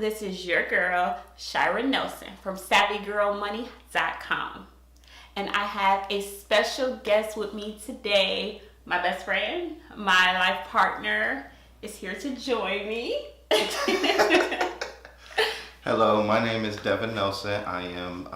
This is your girl, Shira Nelson from SavvyGirlMoney.com. And I have a special guest with me today. My best friend, my life partner, is here to join me. Hello, my name is Devin Nelson. I am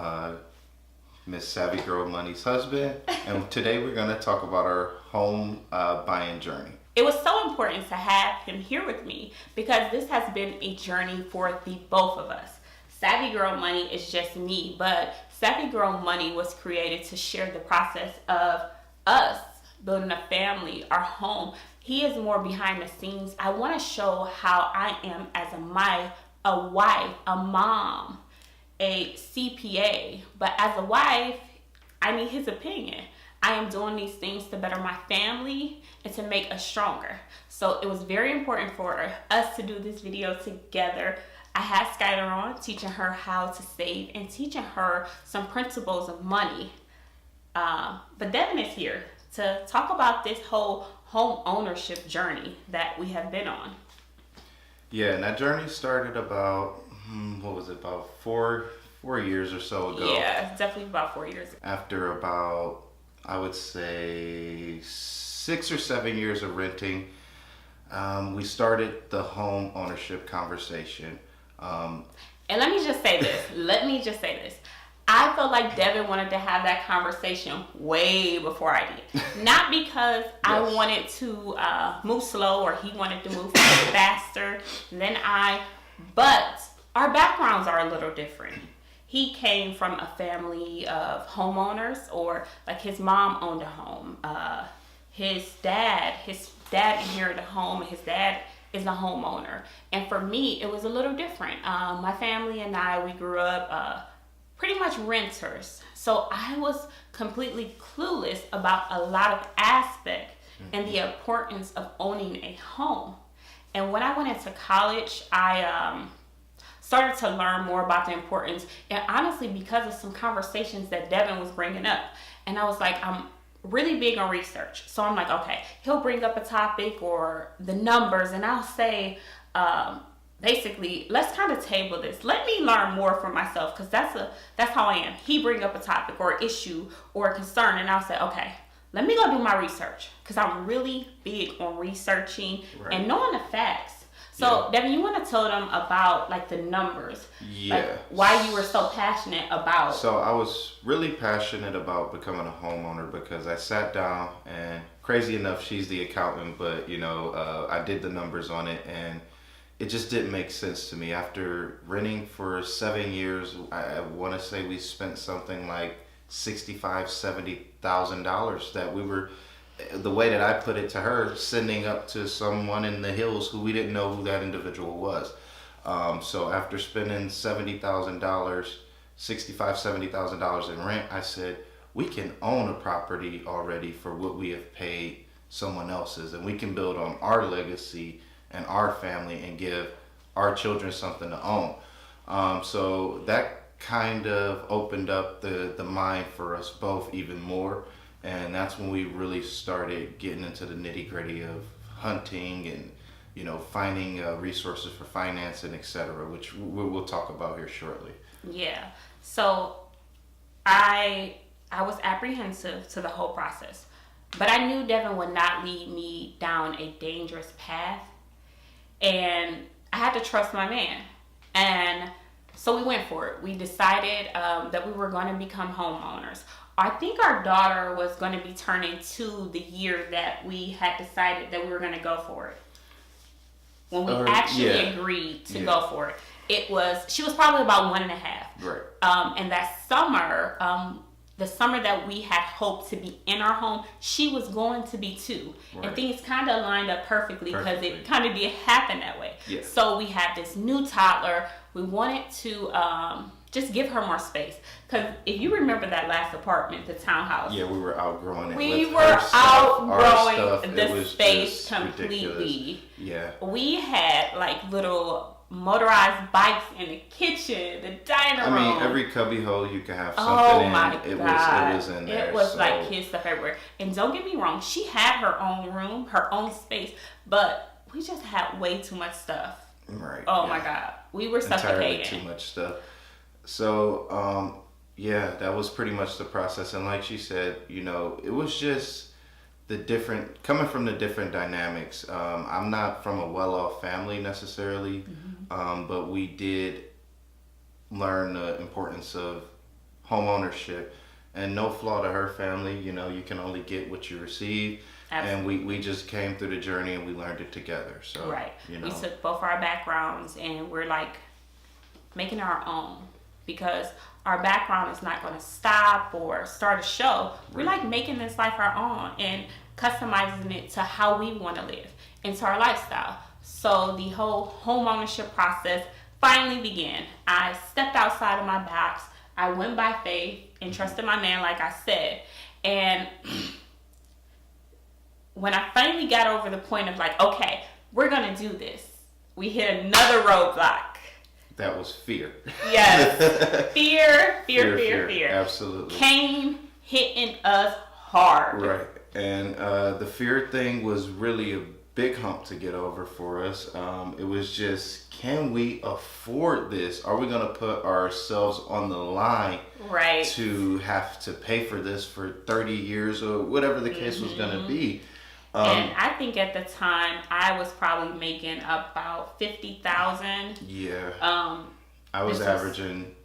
Miss Savvy Girl Money's husband, and today we're going to talk about our home buying journey. It was so important to have him here with me because this has been a journey for the both of us. Savvy Girl Money is just me, but Savvy Girl Money was created to share the process of us building a family, our home. He is more behind the scenes. I want to show how I am as a wife, a mom, a CPA, but as a wife, I need his opinion. I am doing these things to better my family and to make us stronger. So it was very important for us to do this video together. I had Skylar on, teaching her how to save and teaching her some principles of money. But Devin is here to talk about this whole home ownership journey that we have been on. Yeah, and that journey started about, about 4 years or so ago. Yeah, it's definitely about 4 years ago. After about, I would say, 6 or 7 years of renting, we started the home ownership conversation. And let me just say this. I felt like Devin wanted to have that conversation way before I did. Not because I wanted to move slow or he wanted to move faster than but our backgrounds are a little different. He came from a family of homeowners, or like his mom owned a home. His dad inherited a home, and his dad is a homeowner. And for me, it was a little different. My family and we grew up pretty much renters. So I was completely clueless about a lot of aspects and the importance of owning a home. And when I went into college, I started to learn more about the importance, and honestly because of some conversations that Devin was bringing up. And I was like, I'm really big on research. So I'm like, okay, he'll bring up a topic or the numbers, and I'll say, basically, let's kind of table this. Let me learn more for myself, because that's how I am. He bring up a topic or issue or a concern, and I'll say, okay, let me go do my research, because I'm really big on researching and knowing the facts. So, Devin, you want to tell them about like the numbers? Yeah. Like, why you were so passionate about? So I was really passionate about becoming a homeowner because I sat down, and crazy enough, she's the accountant, but I did the numbers on it, and it just didn't make sense to me. After renting for 7 years, I want to say we spent something like $65,000-$70,000 that we were, the way that I put it to her, sending up to someone in the hills who we didn't know who that individual was. So after spending $70,000, $70,000 in rent, I said, we can own a property already for what we have paid someone else's, and we can build on our legacy and our family and give our children something to own. So that kind of opened up the mind for us both even more. And that's when we really started getting into the nitty-gritty of hunting and, finding resources for financing, etc., which we'll talk about here shortly. Yeah. So I was apprehensive to the whole process, but I knew Devin would not lead me down a dangerous path, and I had to trust my man. And so we went for it. We decided that we were going to become homeowners. I think our daughter was going to be turning 2 the year that we had decided that we were going to go for it. When we agreed to go for it, she was probably about 1.5. Right. And that summer, the summer that we had hoped to be in our home, she was going to be 2. Right. And things kind of lined up perfectly because it kind of did happen that way. Yeah. So we had this new toddler. We wanted to just give her more space. Because if you remember that last apartment, the townhouse. Yeah, we were outgrowing it. We were outgrowing the space completely. Ridiculous. Yeah. We had like little motorized bikes in the kitchen, the dining room. I mean, every cubby hole you could have something in. My it God. was in there. It was like kid stuff everywhere. And don't get me wrong, she had her own room, her own space, but we just had way too much stuff. Right. Oh yeah. my God. We were Entirely suffocating. too much stuff. So, yeah, that was pretty much the process. And like she said, it was just coming from the different dynamics. I'm not from a well-off family necessarily, but we did learn the importance of home ownership, and no flaw to her family. You can only get what you receive. Absolutely. And we just came through the journey and we learned it together. So right. We took both our backgrounds and we're like making our own, because our background is not going to stop or start a show. We're like making this life our own and customizing it to how we want to live and to our lifestyle. So the whole home ownership process finally began. I stepped outside of my box. I went by faith and trusted my man, like I said. And when I finally got over the point of like, okay, we're going to do this, we hit another roadblock. That was fear. Yes. Fear. Absolutely. Came hitting us hard. Right. And the fear thing was really a big hump to get over for us. It was just, can we afford this? Are we going to put ourselves on the line to have to pay for this for 30 years or whatever the case was going to be? And I think at the time I was probably making about $50,000. Yeah. I was averaging,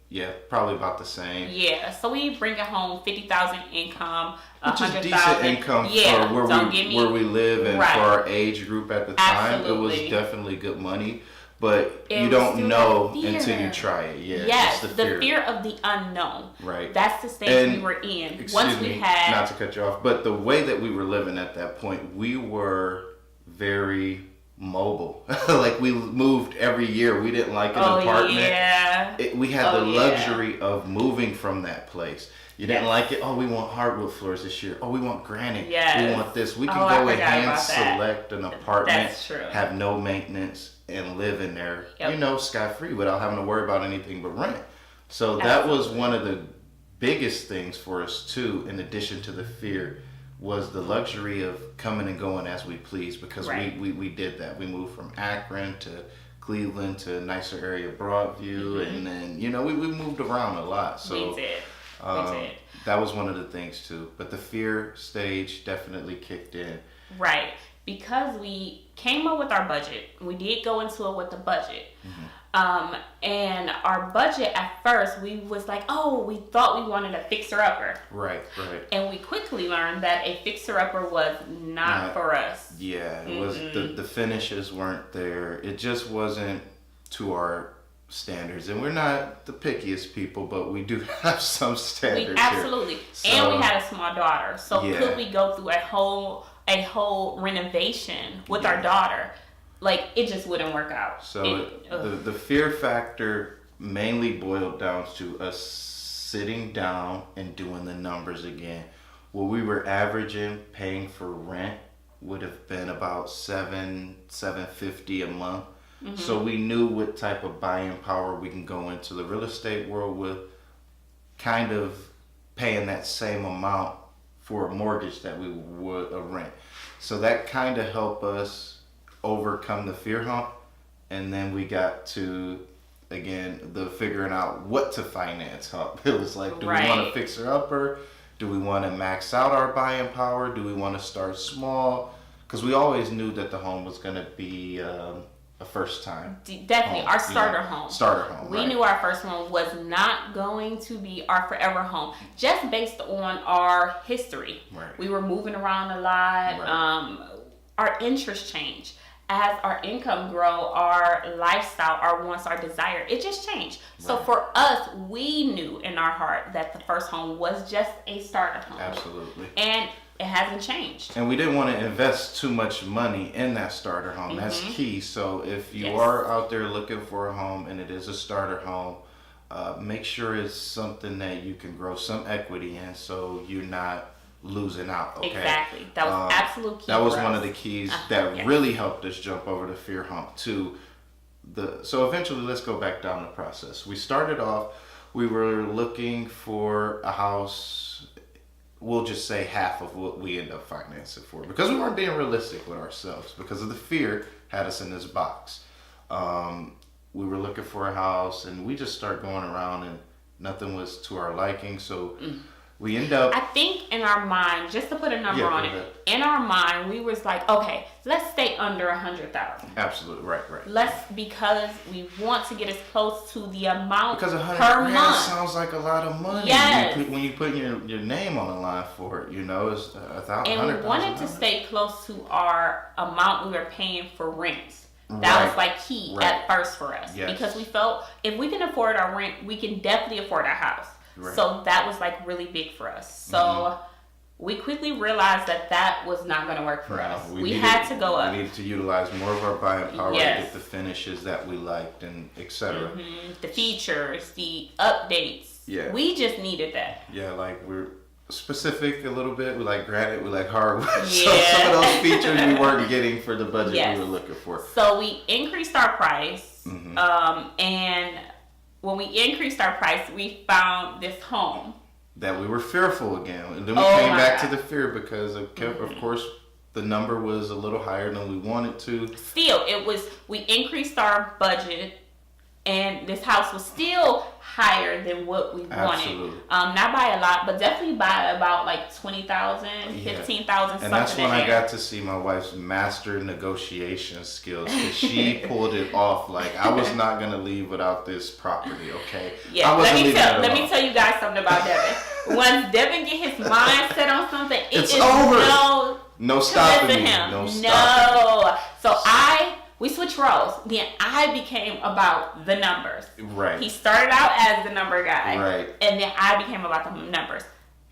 probably about the same. Yeah. So we bring it home, $50,000 income, which is decent income for where we live and for our age group at the time. Absolutely. It was definitely good money. But you don't know until you try it. Yeah, yes, the fear of the unknown. Right. That's the stage we were in. Excuse me, not to cut you off, but the way that we were living at that point, we were very mobile. Like we moved every year. We didn't like an apartment. Yeah. We had the luxury of moving from that place. You didn't like it? Oh, we want hardwood floors this year. Oh, we want granite. Yes. We want this. We can go and hand select an apartment, have no maintenance, and live in there, scot-free without having to worry about anything but rent. So that was one of the biggest things for us too, in addition to the fear, was the luxury of coming and going as we please, because we did that. We moved from Akron to Cleveland to a nicer area, Broadview, and then, we moved around a lot. So we did. That was one of the things too. But the fear stage definitely kicked in. Right. Because we came up with our budget. We did go into it with the budget. And our budget at first, we was like, we thought we wanted a fixer-upper. Right. And we quickly learned that a fixer-upper was not for us. Yeah, it was the finishes weren't there. It just wasn't to our standards, and we're not the pickiest people, but we do have some standards. Absolutely. And we had a small daughter, so could we go through a whole renovation with our daughter? Like, it just wouldn't work out. So the fear factor mainly boiled down to us sitting down and doing the numbers again. What we were averaging paying for rent would have been about $750 a month. So we knew what type of buying power we can go into the real estate world with, kind of paying that same amount for a mortgage that we would a rent. So that kind of helped us overcome the fear hump. And then we got to, again, the figuring out what to finance hump. It was like, do we want to fix her upper? Do we want to max out our buying power? Do we want to start small? Because we always knew that the home was going to be a first time. Definitely home, our starter home. We knew our first one was not going to be our forever home, just based on our history. We were moving around a lot. Our interests change. As our income grow, our lifestyle, our wants, our desire, it just changed. So for us, we knew in our heart that the first home was just a starter home. Absolutely. And it hasn't changed. And we didn't want to invest too much money in that starter home. That's key. So if you are out there looking for a home and it is a starter home, make sure it's something that you can grow some equity in, so you're not losing out. Okay? Exactly. That was absolute key. That was one of the keys that really helped us jump over the fear hump too. So eventually, let's go back down the process. We started off, we were looking for a house, we'll just say half of what we end up financing for, because we weren't being realistic with ourselves, because of the fear had us in this box. We were looking for a house, and we just start going around, and nothing was to our liking. So we end up. I think in our mind, just to put a number on it, in our mind, we was like, okay, let's stay under 100,000. Absolutely, right. Because we want to get as close to the amount because 100 per grand month. sounds like a lot of money. Yes. When you put your name on the line for it, it's $100,000. And we wanted to stay close to our amount we were paying for rent. That was like key at first for us, because we felt if we can afford our rent, we can definitely afford our house. Right. So that was like really big for us. So we quickly realized that was not going to work for us. We had to go up. We needed to utilize more of our buying power to get the finishes that we liked, and etc. The features, the updates. Yeah. We just needed that. Yeah, like we're specific a little bit. We like granite, we like hardwood. So some of those features we weren't getting for the budget we were looking for. So we increased our price, and when we increased our price, we found this home that we were fearful again, and then we came back to the fear because of course the number was a little higher than we wanted to. Still, we increased our budget, and this house was still higher than what we wanted. Not by a lot, but definitely by about like 20,000, 15,000. And that's when I got to see my wife's master negotiation skills, because she pulled it off. Like, I was not gonna leave without this property. Okay. Yeah. Let me tell you guys something about Devin. Once Devin get his mind set on something, it's over. No stopping me. No stopping. So we switched roles. Then I became about the numbers. Right. He started out as the number guy. Right. And then I became about the numbers.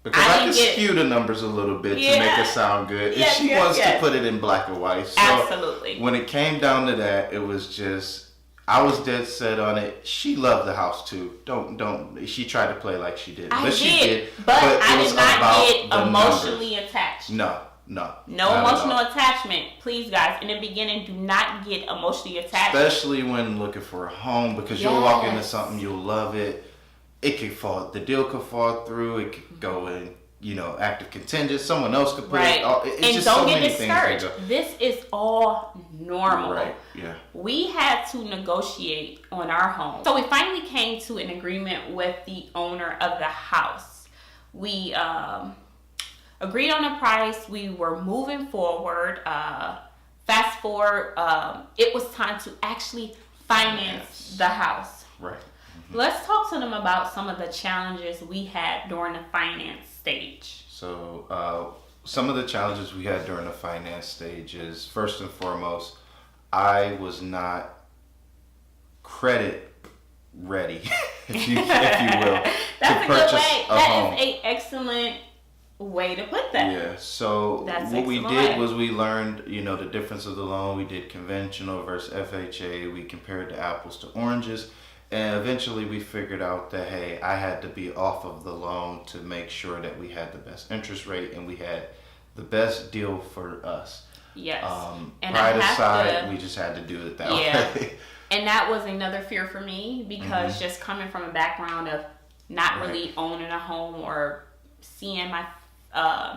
Because I can skew the numbers a little bit to make it sound good. And she wants to put it in black and white. So absolutely. When it came down to that, it was just, I was dead set on it. She loved the house too. She tried to play like she did. She did. But I did not get emotionally attached. No emotional attachment. Please, guys, in the beginning, do not get emotionally attached. Especially when looking for a home, because you'll walk into something, you'll love it. The deal could fall through. It could go in, active contingent. Someone else could put it. It's and just don't so get many discouraged. This is all normal. Right. Yeah. We had to negotiate on our home, so we finally came to an agreement with the owner of the house. We agreed on a price. We were moving forward. Fast forward, it was time to actually finance the house. Right. Let's talk to them about some of the challenges we had during the finance stage. So, some of the challenges we had during the finance stage is, first and foremost, I was not credit ready, if you will, That's to purchase a home. That is an excellent way to put that. Yeah. So what we did was we learned, the difference of the loan. We did conventional versus FHA. We compared the apples to oranges, and eventually we figured out that, hey, I had to be off of the loan to make sure that we had the best interest rate and we had the best deal for us. Yes. And pride aside, we just had to do it that way. And that was another fear for me, because just coming from a background of not really owning a home or seeing my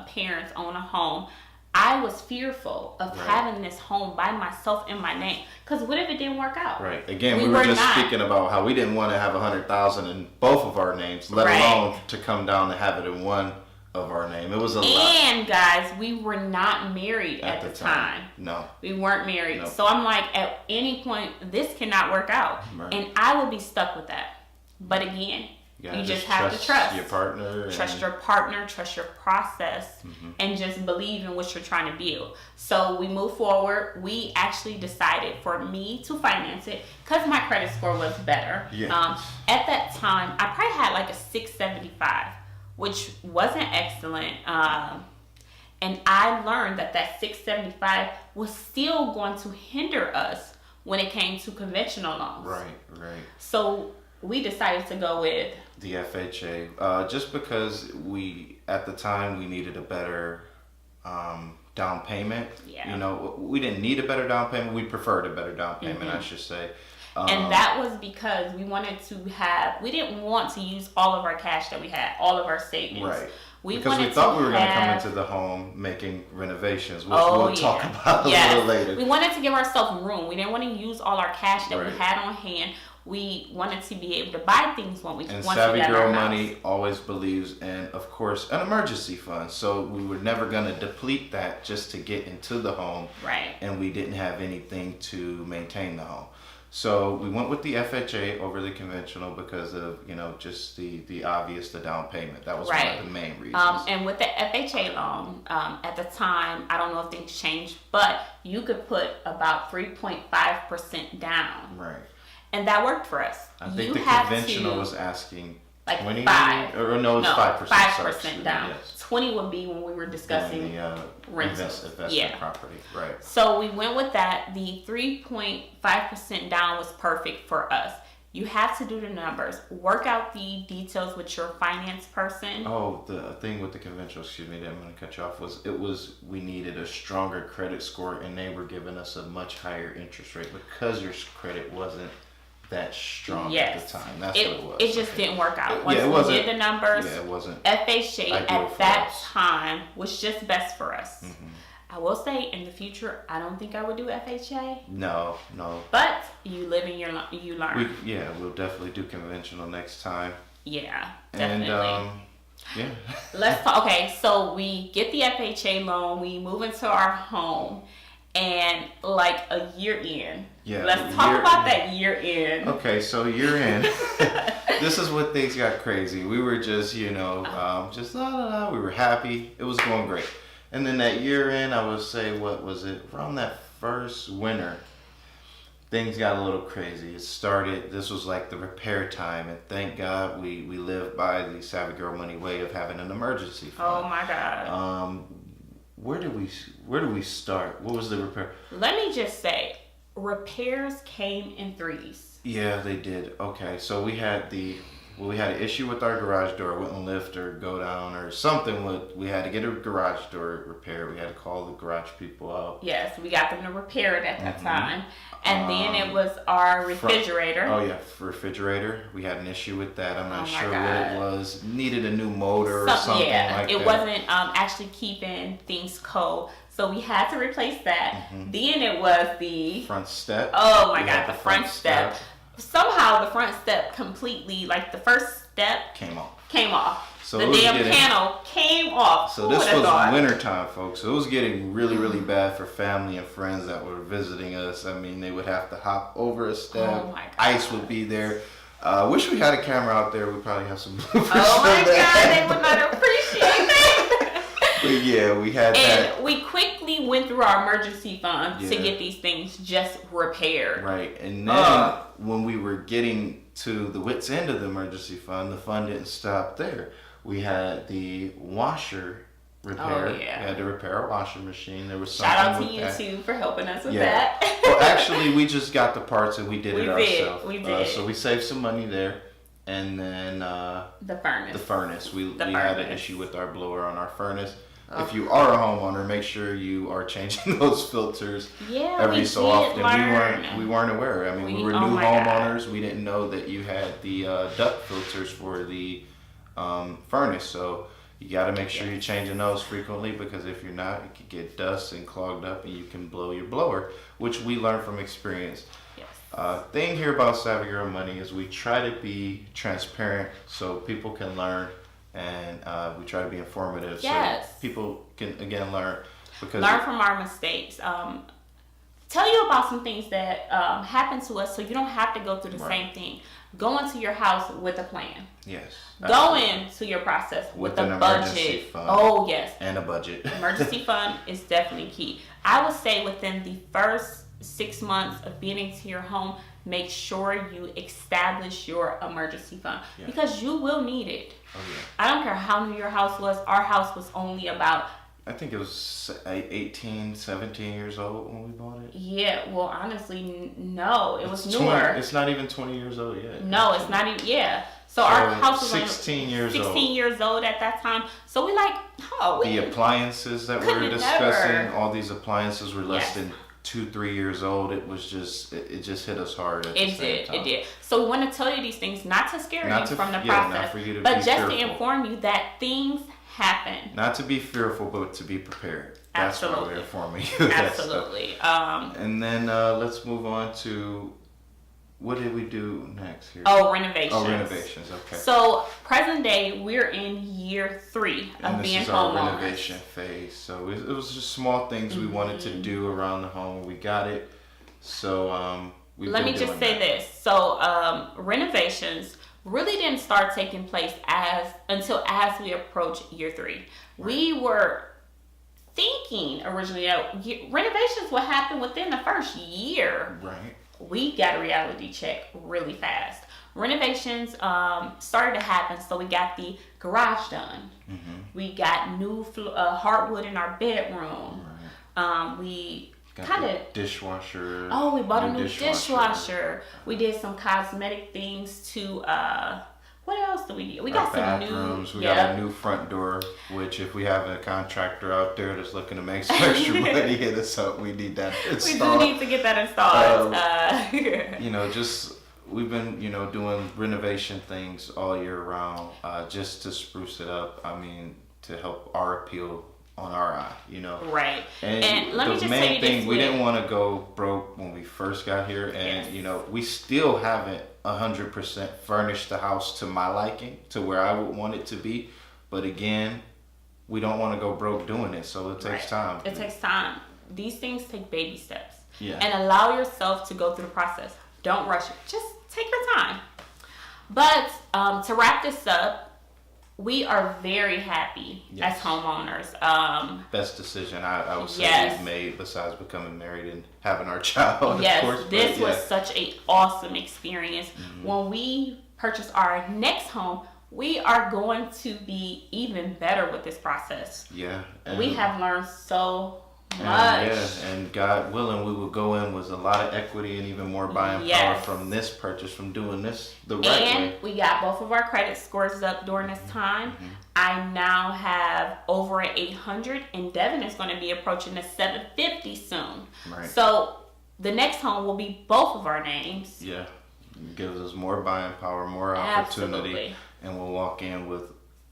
parents own a home, I was fearful of having this home by myself in my name. Because what if it didn't work out? Right. Again, we were just speaking about how we didn't want to have 100,000 in both of our names, let alone to come down to have it in one of our name. It was a lot. And guys, we were not married at the time. No. We weren't married. No. So I'm like, at any point, this cannot work out. Right. And I would be stuck with that. But again, you just have to trust your partner. Trust your partner, trust your process, and just believe in what you're trying to build. So we move forward. We actually decided for me to finance it because my credit score was better. Yes. At that time, I probably had like a 675, which wasn't excellent. And I learned that 675 was still going to hinder us when it came to conventional loans. Right. So we decided to go with the FHA, just because at the time we needed a better down payment. Yeah. We didn't need a better down payment. We preferred a better down payment, I should say. And that was because we didn't want to use all of our cash that we had, all of our savings. Right. Because we thought we were going to come into the home making renovations, which we'll talk about a little later. We wanted to give ourselves room. We didn't want to use all our cash that we had on hand. We wanted to be able to buy things when we and Savvy Girl Money always believes in, of course, an emergency fund. So we were never going to deplete that just to get into the home. Right. And we didn't have anything to maintain the home. So we went with the FHA over the conventional because of, just the obvious, the down payment. That was one of the main reasons. And with the FHA loan, at the time, I don't know if things changed, but you could put about 3.5% down. Right. And that worked for us. I think the conventional was asking like 20 5. Or no, it's 5%. 5% down. Yes. 20 would be when we were discussing the investment property. Right. So we went with that. The 3.5% down was perfect for us. You have to do the numbers. Work out the details with your finance person. Oh, the thing with the conventional, excuse me, I'm going to cut you off, we needed a stronger credit score, and they were giving us a much higher interest rate because your credit wasn't that strong at the time. That's what it was. It just didn't work out. Once we did the numbers, it wasn't FHA at that time was just best for us. Mm-hmm. I will say in the future, I don't think I would do FHA. No. But you live and you learn. We'll definitely do conventional next time. Yeah, definitely. And Let's talk. Okay, so we get the FHA loan. We move into our home. And like a year in, let's talk about that year in. Okay, so year in, this is what things got crazy. We were just, just la la la. We were happy. It was going great. And then that year in, I would say, what was it? Around that first winter, things got a little crazy. This was like the repair time. And thank God we live by the Savvy Girl Money way of having an emergency fund. Oh my God. Where do we start? What was the repair? Let me just say, repairs came in threes. Yeah, they did. Okay, so we had an issue with our garage door. It wouldn't lift or go down or something. We had to get a garage door repaired. We had to call the garage people out. Yes, we got them to repair it at that time. And then it was our refrigerator. Refrigerator. We had an issue with that. I'm not sure what it was. Needed a new motor or something like that. It wasn't actually keeping things cold. So we had to replace that. Mm-hmm. Then it was the front step. Oh my God, the front step. Somehow the front step completely, like the first step came off. So the damn panel came off. So this was wintertime, folks. So it was getting really, really bad for family and friends that were visiting us. I mean, they would have to hop over a step. Oh my God. Ice would be there. Wish we had a camera out there. We'd probably have some bloopers. Oh my God, they would not appreciate that. But yeah, we had that. And we quickly went through our emergency fund to get these things just repaired. Right. And then when we were getting to the wit's end of the emergency fund, the fund didn't stop there. We had the washer repair. Oh, yeah. We had to repair our washing machine. There was Shout out to with you that. too for helping us with that. Well, actually, we just got the parts and we did it ourselves. We did. So we saved some money there. And then the furnace. We had an issue with our blower on our furnace. If you are a homeowner, make sure you are changing those filters every so often. We weren't aware. I mean, we were new homeowners. We didn't know that you had the duct filters for the furnace. So you got to make sure you're changing those frequently, because if you're not, it could get dust and clogged up and you can blow your blower, which we learned from experience. Thing here about Savvy Girl Money is we try to be transparent so people can learn. And we try to be informative so people can, again, learn from our mistakes. Tell you about some things that happened to us so you don't have to go through the same thing. Go into your house with a plan. Yes. Go into your process with a budget. Fund. Oh, yes. And a budget. Emergency fund is definitely key. I would say within the first 6 months of being into your home, make sure you establish your emergency fund because you will need it. Oh, yeah. I don't care how new your house was. Our house was only about, I think it was 18, 17 years old when we bought it. Yeah, well, honestly, no. It was newer. It's not even 20 years old yet. No, it's not even, So our house was 16 years old. 16 years old at that time. So the appliances that we were discussing, all these appliances were less than 2-3 years old. It was just it just hit us hard at the same time. It did. So we want to tell you these things not to scare you from the process, not for you to but be just fearful. to inform you that things happen. Not to be fearful, but to be prepared. That's why we're informing you. Absolutely. And then let's move on to, what did we do next here? Renovations. Oh, renovations. Okay. So present day, we're in year 3 of being homeowners. This is our renovation phase. So it was just small things we wanted to do around the home. We got it. So let me just say this. So renovations really didn't start taking place until we approach year 3. Right. We were thinking originally that renovations would happen within the first year. Right. We got a reality check really fast. Renovations started to happen, so we got the garage done. Mm-hmm. We got new hardwood in our bedroom. Right. We kind of dishwasher. Oh, we bought a new dishwasher. We did some cosmetic things to. What else do we do? We got some bathrooms. We got a new front door, which if we have a contractor out there that's looking to make some extra money, hit us up. We need that installed. We do need to get that installed. We've been, doing renovation things all year round, just to spruce it up. I mean, to help our appeal on our eye, Right. And let me just the main thing, we didn't want to go broke when we first got here, and we still haven't 100% furnished the house to my liking, to where I would want it to be. But again, we don't want to go broke doing it, so it takes time. It takes time. These things take baby steps. Yeah. And allow yourself to go through the process. Don't rush it. Just take your time. But to wrap this up, we are very happy as homeowners. Best decision I would say we've made, besides becoming married and having our child. Yes, of course, this was such an awesome experience. Mm-hmm. When we purchase our next home, we are going to be even better with this process. Yeah. We have learned so much. And God willing, we will go in with a lot of equity and even more buying power from this purchase, from doing this the right way. And we got both of our credit scores up during this time. Mm-hmm. I now have over an 800, and Devin is going to be approaching the 750 soon. Right. So the next home will be both of our names. Yeah. It gives us more buying power, more opportunity. Absolutely. And we'll walk in with,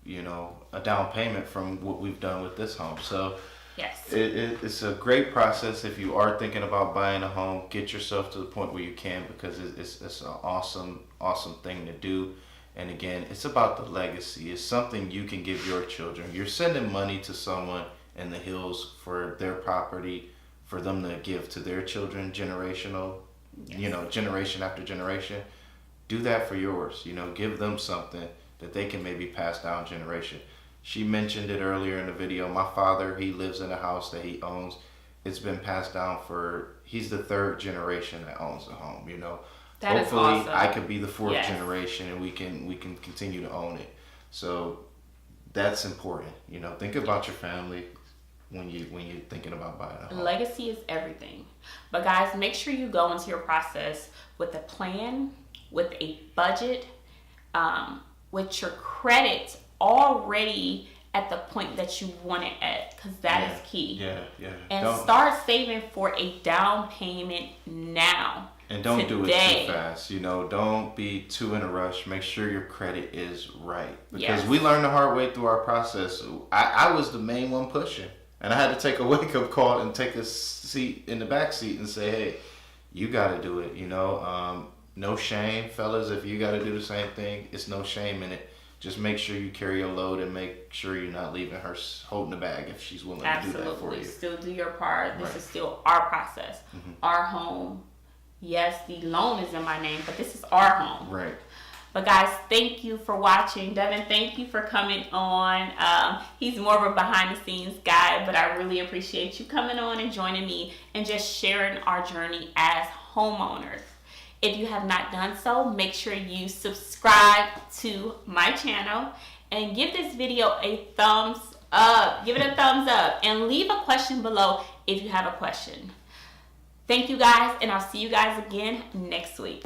a down payment from what we've done with this home. So yes, it's a great process. If you are thinking about buying a home, get yourself to the point where you can, because it's an awesome thing to do. And again, it's about the legacy. It's something you can give your children. You're sending money to someone in the hills for their property, for them to give to their children, generational, generation after generation. Do that for yours. Give them something that they can maybe pass down generation. She mentioned it earlier in the video. My father, he lives in a house that he owns. It's been passed down he's the 3rd generation that owns the home, That Hopefully is awesome. I could be the 4th generation, and we can continue to own it. So that's important. Think about your family when you're thinking about buying a home. Legacy is everything. But guys, make sure you go into your process with a plan, with a budget, with your credit already at the point that you want it at, because that is key. Yeah. And start saving for a down payment now. And don't do it too fast. Don't be too in a rush. Make sure your credit is right. Because we learned the hard way through our process. I was the main one pushing. And I had to take a wake-up call and take a seat in the back seat and say, hey, you got to do it, No shame, fellas. If you got to do the same thing, it's no shame in it. Just make sure you carry a load and make sure you're not leaving her holding the bag if she's willing to do that for you. Still do your part. This is still our process. Mm-hmm. Our home. Yes, the loan is in my name, but this is our home. Right. But guys, thank you for watching. Devin, thank you for coming on. He's more of a behind the scenes guy, but I really appreciate you coming on and joining me and just sharing our journey as homeowners. If you have not done so, make sure you subscribe to my channel and give this video a thumbs up. Give it a thumbs up and leave a question below if you have a question. Thank you guys, and I'll see you guys again next week.